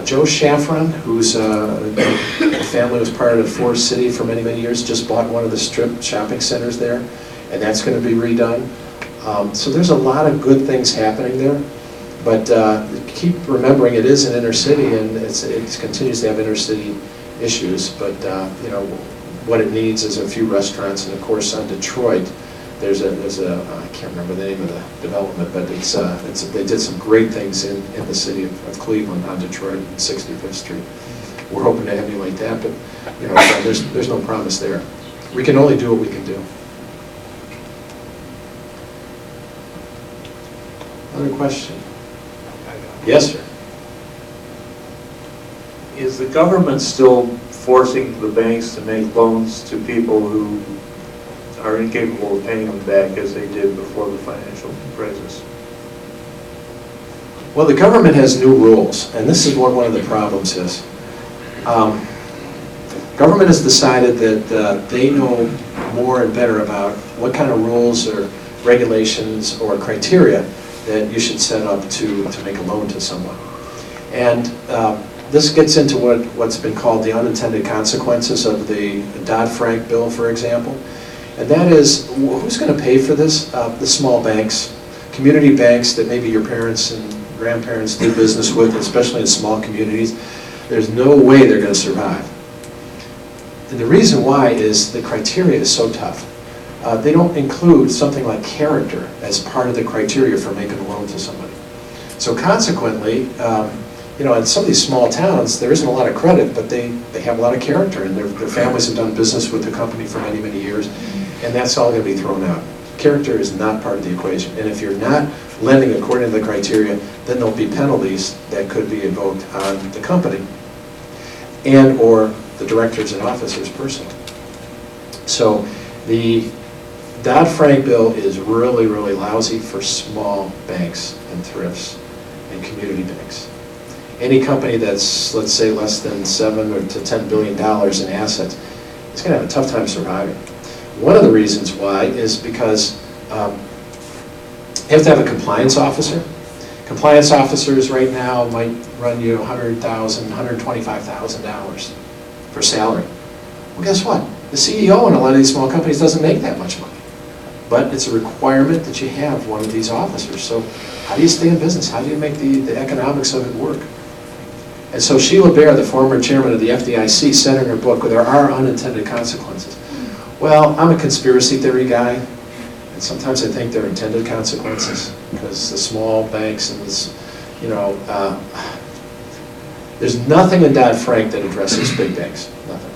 Joe Shaffron, who's a family was part of Forest City for many, many years, just bought one of the strip shopping centers there, and that's going to be redone. So there's a lot of good things happening there. But keep remembering it is an inner city, and it continues to have inner city issues. But you know, what it needs is a few restaurants, and of course on Detroit, there's a I can't remember the name of the development, but they did some great things in the city of Cleveland on Detroit and 65th Street. We're hoping to emulate that, but you know, there's no promise there. We can only do what we can do. Another question? Yes, sir. Is the government still forcing the banks to make loans to people who are incapable of paying them back as they did before the financial crisis? Well, the government has new rules, and this is what one of the problems is. Government has decided that they know more and better about what kind of rules or regulations or criteria that you should set up to make a loan to someone. And this gets into what's been called the unintended consequences of the Dodd-Frank bill, for example. And that is, who's going to pay for this? The small banks, community banks that maybe your parents and grandparents did business with, especially in small communities. There's no way they're going to survive. And the reason why is the criteria is so tough. They don't include something like character as part of the criteria for making a loan to somebody. So consequently, you know, in some of these small towns, there isn't a lot of credit, but they have a lot of character, and their families have done business with the company for many, many years, and that's all going to be thrown out. Character is not part of the equation, and if you're not lending according to the criteria, then there'll be penalties that could be invoked on the company and or the directors and officers personally. So the Dodd-Frank bill is really, really lousy for small banks and thrifts and community banks. Any company that's, let's say, less than $7 to $10 billion in assets is going to have a tough time surviving. One of the reasons why is because you have to have a compliance officer. Compliance officers right now might run you $100,000, $125,000 for salary. Well, guess what? The CEO in a lot of these small companies doesn't make that much money. But it's a requirement that you have one of these officers. So how do you stay in business? How do you make the economics of it work? And so Sheila Bair, the former chairman of the FDIC, said in her book, there are unintended consequences. Well, I'm a conspiracy theory guy, and sometimes I think there are intended consequences, because the small banks and this, you know, there's nothing in Dodd-Frank that addresses big banks, nothing.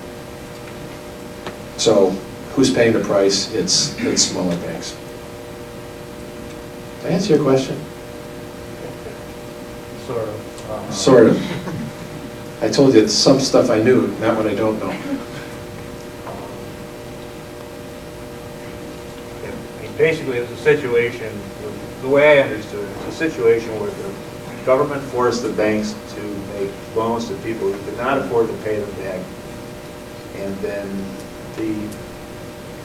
So who's paying the price? It's smaller banks. Did I answer your question? Sort of. Sort of. I told you some stuff I knew, not what I don't know. Basically, it's a situation, the way I understood it, it's a situation where the government forced the banks to make loans to people who could not afford to pay them back. And then the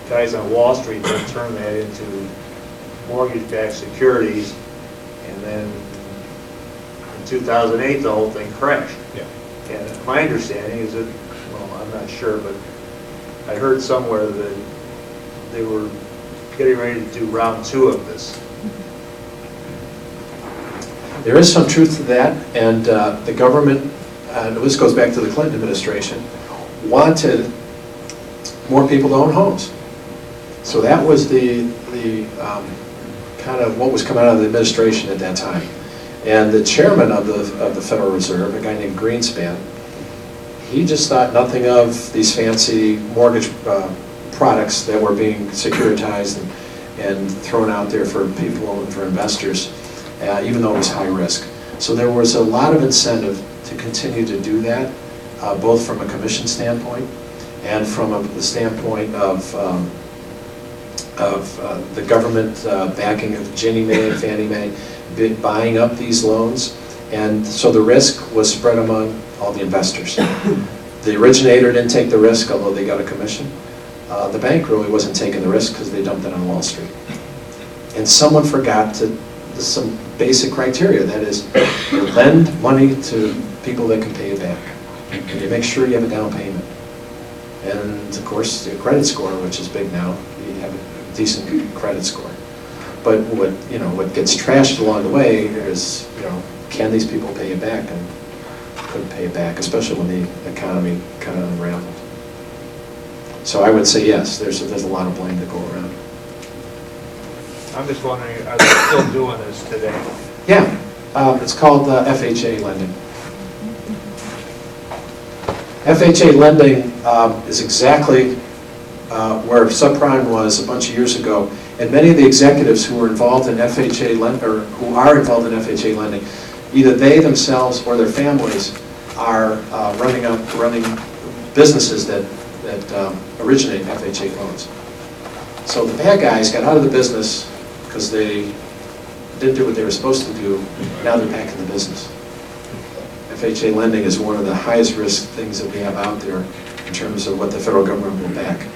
guys on Wall Street then turned that into mortgage-backed securities. And then in 2008, the whole thing crashed. Yeah. And my understanding is that, well, I'm not sure, but I heard somewhere that they were getting ready to do round 2 of this. There is some truth to that, and the government, and this goes back to the Clinton administration, wanted more people to own homes. So that was the kind of what was coming out of the administration at that time. And the chairman of the Federal Reserve, a guy named Greenspan, he just thought nothing of these fancy mortgage products that were being securitized and thrown out there for people and for investors, even though it was high risk. So there was a lot of incentive to continue to do that, both from a commission standpoint and from the standpoint of the government backing of Ginnie Mae and Fannie Mae, buying up these loans. And so the risk was spread among all the investors. The originator didn't take the risk, although they got a commission. The bank really wasn't taking the risk because they dumped it on Wall Street. And someone forgot some basic criteria. That is, you lend money to people that can pay you back. And you make sure you have a down payment. And of course, the credit score, which is big now, you have a decent credit score. But what gets trashed along the way is, can these people pay you back? And couldn't pay you back, especially when the economy kind of unraveled. So I would say yes, there's a lot of blame to go around. I'm just wondering, are they still doing this today? Yeah, it's called FHA lending. FHA lending is exactly where subprime was a bunch of years ago, and many of the executives who were involved in FHA or who are involved in FHA lending, either they themselves or their families are running businesses that originate FHA loans. So the bad guys got out of the business because they didn't do what they were supposed to do. Now they're back in the business. FHA lending is one of the highest risk things that we have out there in terms of what the federal government will back.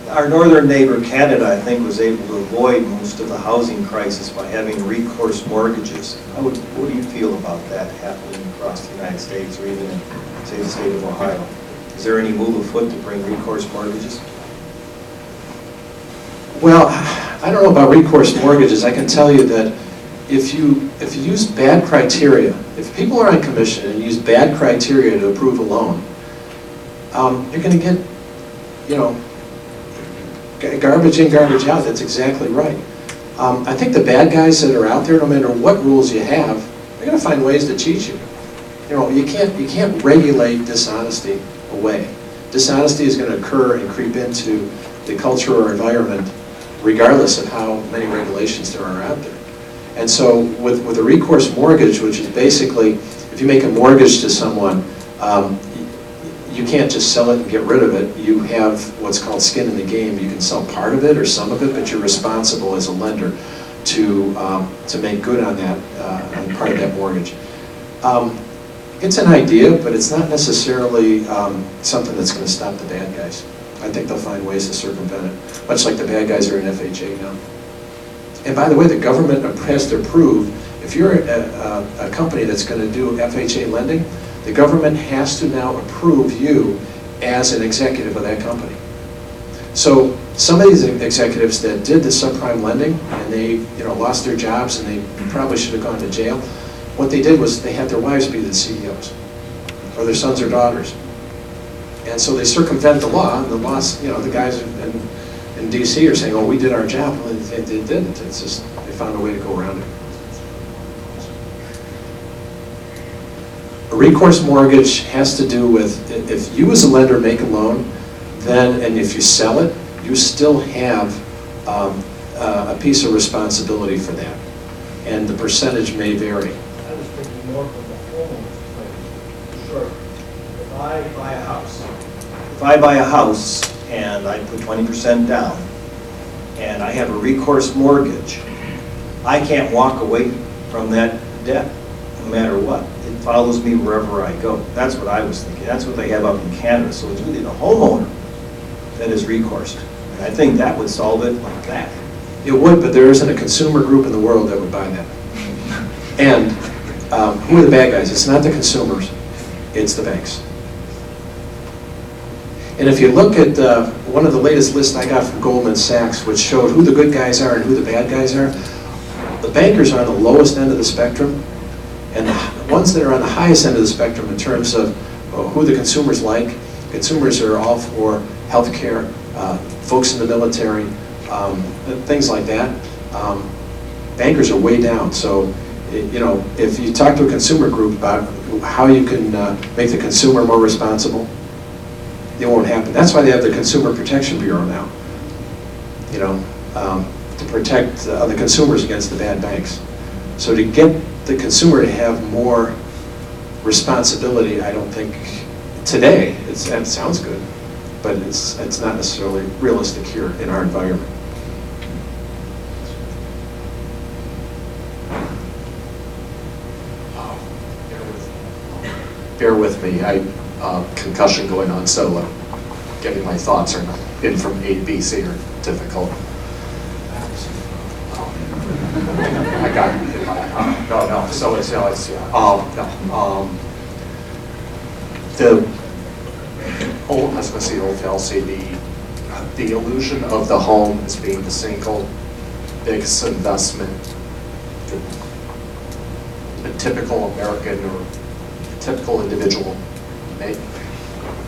Our northern neighbor, Canada, I think, was able to avoid most of the housing crisis by having recourse mortgages. What do you feel about that happening across the United States or even in, say, the state of Ohio? Is there any move afoot to bring recourse mortgages? Well, I don't know about recourse mortgages. I can tell you that if you use bad criteria, if people are on commission and use bad criteria to approve a loan, you're going to get, garbage in, garbage out. That's exactly right. I think the bad guys that are out there, no matter what rules you have, they're going to find ways to cheat you. You can't regulate dishonesty away. Dishonesty is going to occur and creep into the culture or environment, regardless of how many regulations there are out there. And so with a recourse mortgage, which is basically, if you make a mortgage to someone, you can't just sell it and get rid of it. You have what's called skin in the game. You can sell part of it or some of it, but you're responsible as a lender to make good on that, on part of that mortgage. It's an idea, but it's not necessarily something that's going to stop the bad guys. I think they'll find ways to circumvent it, much like the bad guys are in FHA now. And by the way, the government has to approve, if you're a company that's going to do FHA lending, the government has to now approve you as an executive of that company. So some of these executives that did the subprime lending and they lost their jobs and they probably should have gone to jail, what they did was they had their wives be the CEOs or their sons or daughters. And so they circumvent the law, and the laws, the guys in DC are saying, oh, we did our job. Well, they didn't. It's just they found a way to go around it. A recourse mortgage has to do with, if you as a lender make a loan, then, and if you sell it, you still have a piece of responsibility for that. And the percentage may vary. I was thinking more from the homeowner's point of view. Sure. If I buy a house. If I buy a house and I put 20% down and I have a recourse mortgage, I can't walk away from that debt no matter what. It follows me wherever I go. That's what I was thinking. That's what they have up in Canada. So it's really the homeowner that is recourse. And I think that would solve it like that. It would, but there isn't a consumer group in the world that would buy that. And who are the bad guys? It's not the consumers, it's the banks. And if you look at one of the latest lists I got from Goldman Sachs, which showed who the good guys are and who the bad guys are, the bankers are on the lowest end of the spectrum, and the ones that are on the highest end of the spectrum in terms of who the consumers like. Consumers are all for health care, folks in the military, things like that. Bankers are way down. So, if you talk to a consumer group about how you can make the consumer more responsible, it won't happen. That's why they have the Consumer Protection Bureau now, to protect the consumers against the bad banks. So to get the consumer to have more responsibility, I don't think today, it sounds good, but it's not necessarily realistic here in our environment. Bear with me. Concussion going on, so getting my thoughts are in from A to B, C are difficult. I got it. No. So it's the old, I was going to say old fallacy, the illusion of the home as being the single biggest investment the typical American or typical individual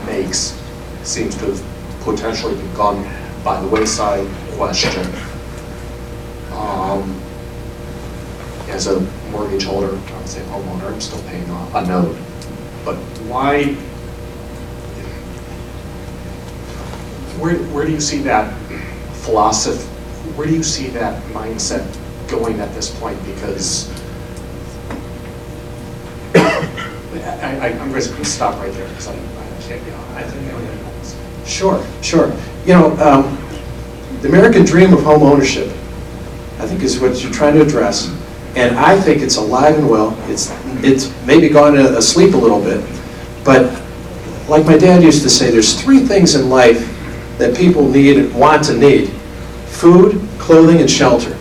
makes seems to have potentially been gone by the wayside. Question. As a mortgage holder, I would say homeowner, I'm still paying a note. But why, where do you see that philosophy, where do you see that mindset going at this point? Because I'm going to stop right there because I can't be on. I think Sure. The American dream of home ownership, I think, is what you're trying to address. And I think it's alive and well. It's maybe gone asleep a little bit. But like my dad used to say, there's three things in life that people want to need. Food, clothing, and shelter.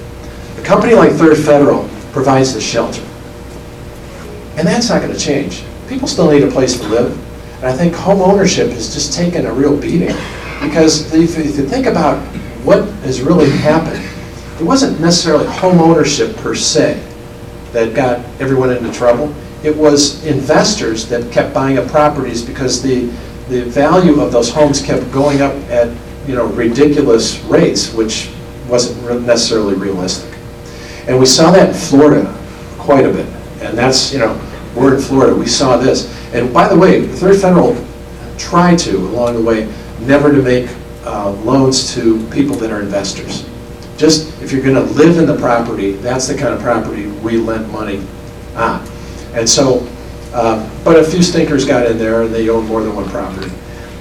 A company like Third Federal provides the shelter. And that's not going to change. People still need a place to live. And I think home ownership has just taken a real beating. Because if you think about what has really happened, it wasn't necessarily home ownership per se that got everyone into trouble. It was investors that kept buying up properties because the value of those homes kept going up at ridiculous rates, which wasn't necessarily realistic. And we saw that in Florida quite a bit. And that's, we're in Florida, we saw this. And by the way, Third Federal tried to, along the way, never to make loans to people that are investors. Just, if you're gonna live in the property, that's the kind of property we lent money on. And so, but a few stinkers got in there and they own more than one property.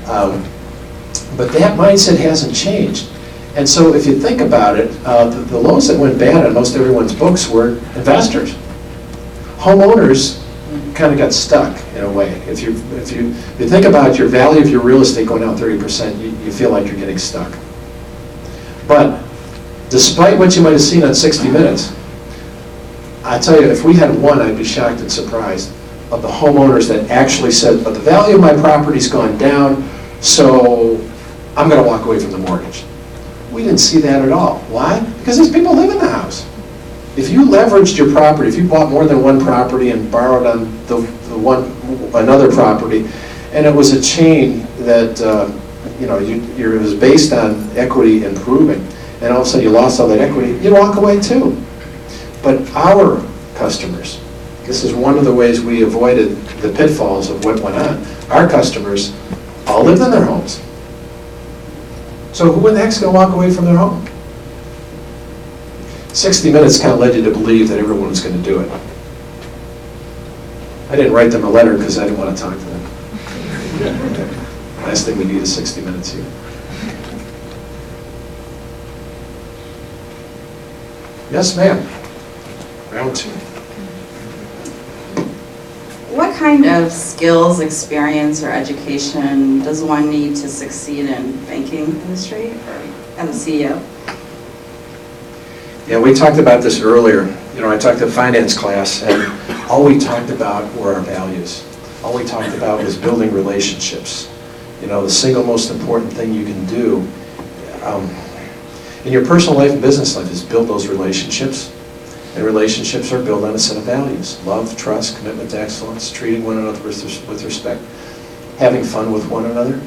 But that mindset hasn't changed. And so if you think about it, the loans that went bad on most everyone's books were investors. Homeowners kind of got stuck in a way. If you think about your value of your real estate going down 30%, you feel like you're getting stuck. But despite what you might have seen on 60 Minutes, I tell you, if we had one, I'd be shocked and surprised of the homeowners that actually said, but the value of my property's gone down, so I'm going to walk away from the mortgage. We didn't see that at all. Why? Because these people live in the house. If you leveraged your property, if you bought more than one property and borrowed on another property, and it was a chain that it was based on equity improving, and all of a sudden you lost all that equity, you'd walk away too. But our customers, this is one of the ways we avoided the pitfalls of what went on. Our customers all lived in their homes. So who in the heck's going to walk away from their home? 60 Minutes kind of led you to believe that everyone was going to do it. I didn't write them a letter because I didn't want to talk to them. Last thing we need is 60 Minutes here. Yes, ma'am. Round two. What kind of skills, experience, or education does one need to succeed in banking industry or as a CEO? Yeah, we talked about this earlier. I taught the finance class, and all we talked about were our values. All we talked about was building relationships. The single most important thing you can do in your personal life and business life is build those relationships. And relationships are built on a set of values: love, trust, commitment to excellence, treating one another with respect, having fun with one another.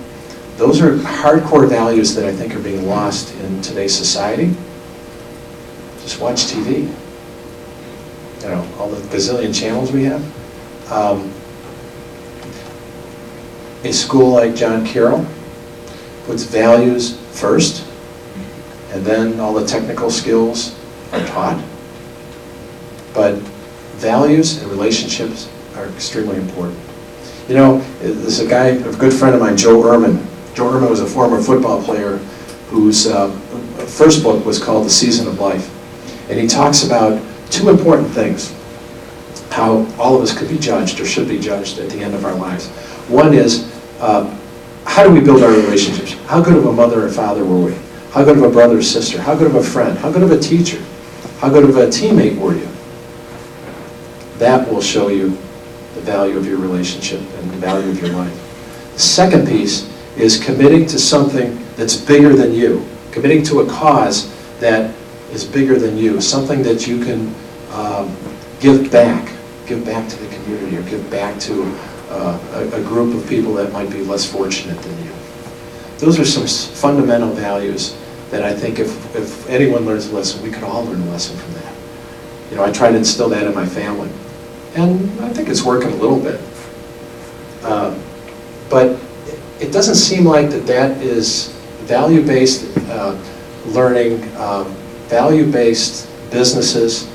Those are hardcore values that I think are being lost in today's society. Just watch TV. All the gazillion channels we have. A school like John Carroll puts values first, and then all the technical skills are taught. But values and relationships are extremely important. There's a guy, a good friend of mine, Joe Ehrman. Joe Ehrman was a former football player whose first book was called The Season of Life. And he talks about two important things, how all of us could be judged or should be judged at the end of our lives. One is, how do we build our relationships? How good of a mother or father were we? How good of a brother or sister? How good of a friend? How good of a teacher? How good of a teammate were you? That will show you the value of your relationship and the value of your life. The second piece is committing to something that's bigger than you, committing to a cause that is bigger than you, something that you can give back to the community, or give back to a group of people that might be less fortunate than you. Those are some fundamental values that I think if anyone learns a lesson, we could all learn a lesson from that. I try to instill that in my family, and I think it's working a little bit. But it doesn't seem like that is value-based learning, value-based businesses,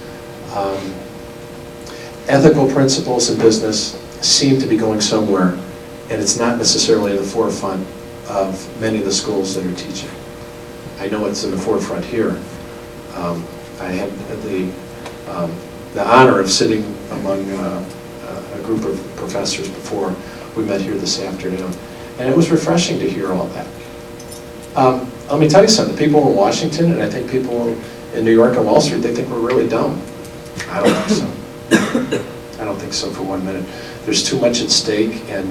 ethical principles in business seem to be going somewhere, and it's not necessarily in the forefront of many of the schools that are teaching. I know it's in the forefront here. I had the honor of sitting among a group of professors before we met here this afternoon, and it was refreshing to hear all that. Let me tell you something, people in Washington, and I think people in New York and Wall Street, they think we're really dumb. I don't think so. I don't think so for 1 minute. There's too much at stake, and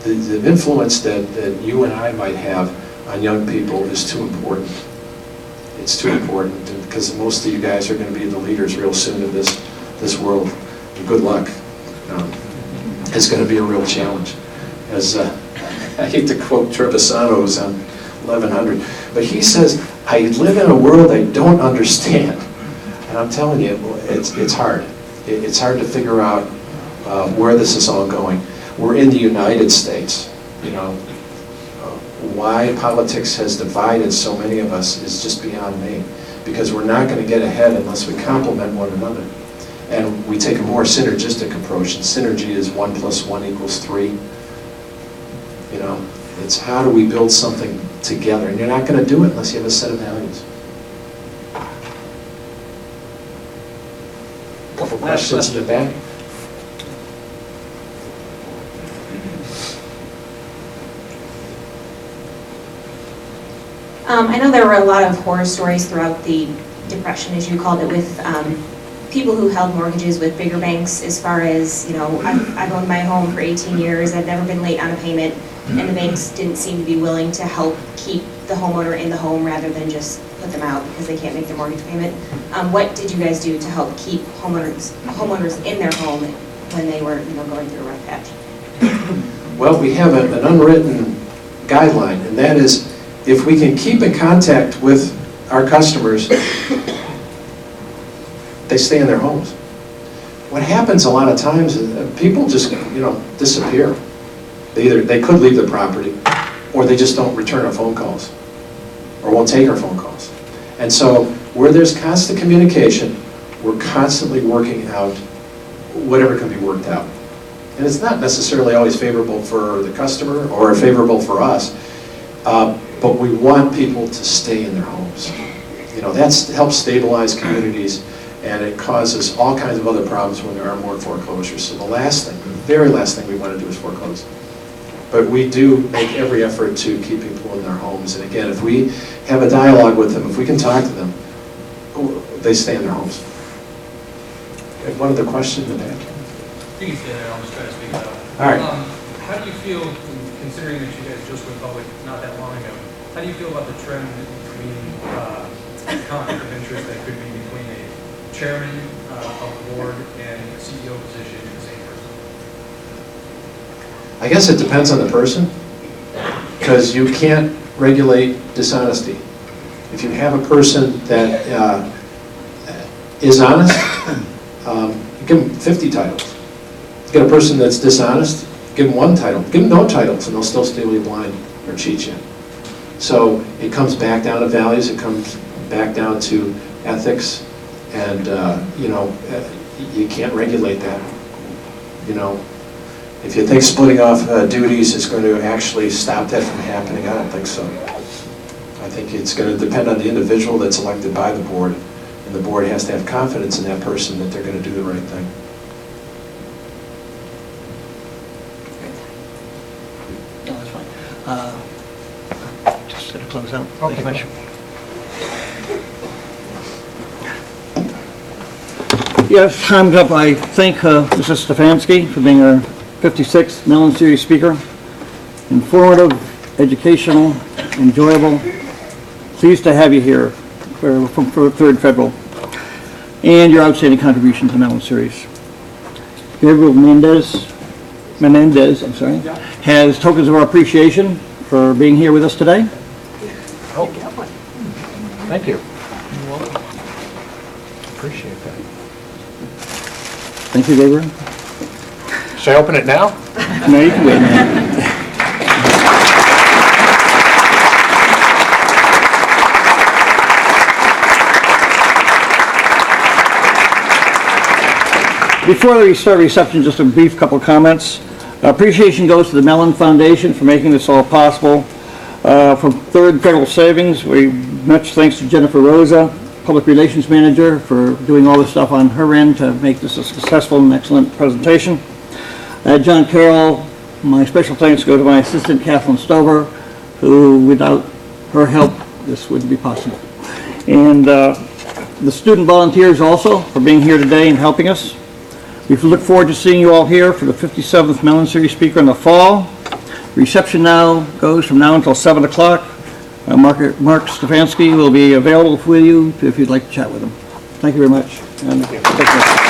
the influence that you and I might have on young people is too important. It's too important, because most of you guys are going to be the leaders real soon in this world. And good luck. It's going to be a real challenge. As I hate to quote Trevisano, who's on 1100, but he says, "I live in a world I don't understand." And I'm telling you, it's hard. It's hard to figure out where this is all going. We're in the United States. why politics has divided so many of us is just beyond me. Because we're not going to get ahead unless we complement one another. And we take a more synergistic approach, and synergy is 1 + 1 = 3. You know, it's how do we build something together, and you're not going to do it unless you have a set of values. Couple questions in the back. I know there were a lot of horror stories throughout the Depression, as you called it, with people who held mortgages with bigger banks. As far as, you know, I've owned my home for 18 years, I've never been late on a payment, and the banks didn't seem to be willing to help keep the homeowner in the home rather than just put them out because they can't make their mortgage payment. What did you guys do to help keep homeowners in their home when they were, you know, going through a rough patch? Well, we have an unwritten guideline, and that is, if we can keep in contact with our customers, they stay in their homes. What happens a lot of times is people just, you know, disappear. They could leave the property, or they just don't return our phone calls, or won't take our phone calls. And so, where there's constant communication, we're constantly working out whatever can be worked out. And it's not necessarily always favorable for the customer or favorable for us. But we want people to stay in their homes. You know, that helps stabilize communities, and it causes all kinds of other problems when there are more foreclosures. So the very last thing we want to do is foreclose. But we do make every effort to keep people in their homes. And again, if we have a dialogue with them, if we can talk to them, they stay in their homes. Okay, one other question in the back. You can stay there, I'll just try to speak it out. All right. How do you feel, considering that you guys just went public not that long ago, how do you feel about the trend between conflict of interest that could be between a chairman of the board and a CEO position in the same person? I guess it depends on the person, because you can't regulate dishonesty. If you have a person that is honest, you give them 50 titles. You get a person that's dishonest, give them 1 title. Give them no titles, and they'll still steal you blind or cheat you. So it comes back down to values, it comes back down to ethics, and you know, you can't regulate that. You know, if you think splitting off duties is going to actually stop that from happening, I don't think so. I think it's going to depend on the individual that's elected by the board, and the board has to have confidence in that person that they're going to do the right thing. No, that's fine. Just going to close out. Thank you much. Yes, time's up. I thank Mrs. Stefanski for being our 56th Mellen Series speaker. Informative, educational, enjoyable. Pleased to have you here for 3rd Federal. And your outstanding contribution to the Mellen Series. Gabriel Menendez, has tokens of our appreciation for being here with us today. Oh, thank you. You're welcome. Appreciate that. Thank you, Gabriel. Should I open it now? No, you can wait now. Before we start reception, just a brief couple of comments. Appreciation goes to the Mellen Foundation for making this all possible. From 3rd Federal Savings, much thanks to Jennifer Rosa, Public Relations Manager, for doing all this stuff on her end to make this a successful and excellent presentation. John Carroll, my special thanks go to my assistant, Kathleen Stover, who, without her help, this wouldn't be possible. And the student volunteers also for being here today and helping us. We look forward to seeing you all here for the 57th Mellen Series speaker in the fall. Reception now goes from now until 7 o'clock. Marc Stefanski will be available with you if you'd like to chat with him. Thank you very much. And take care.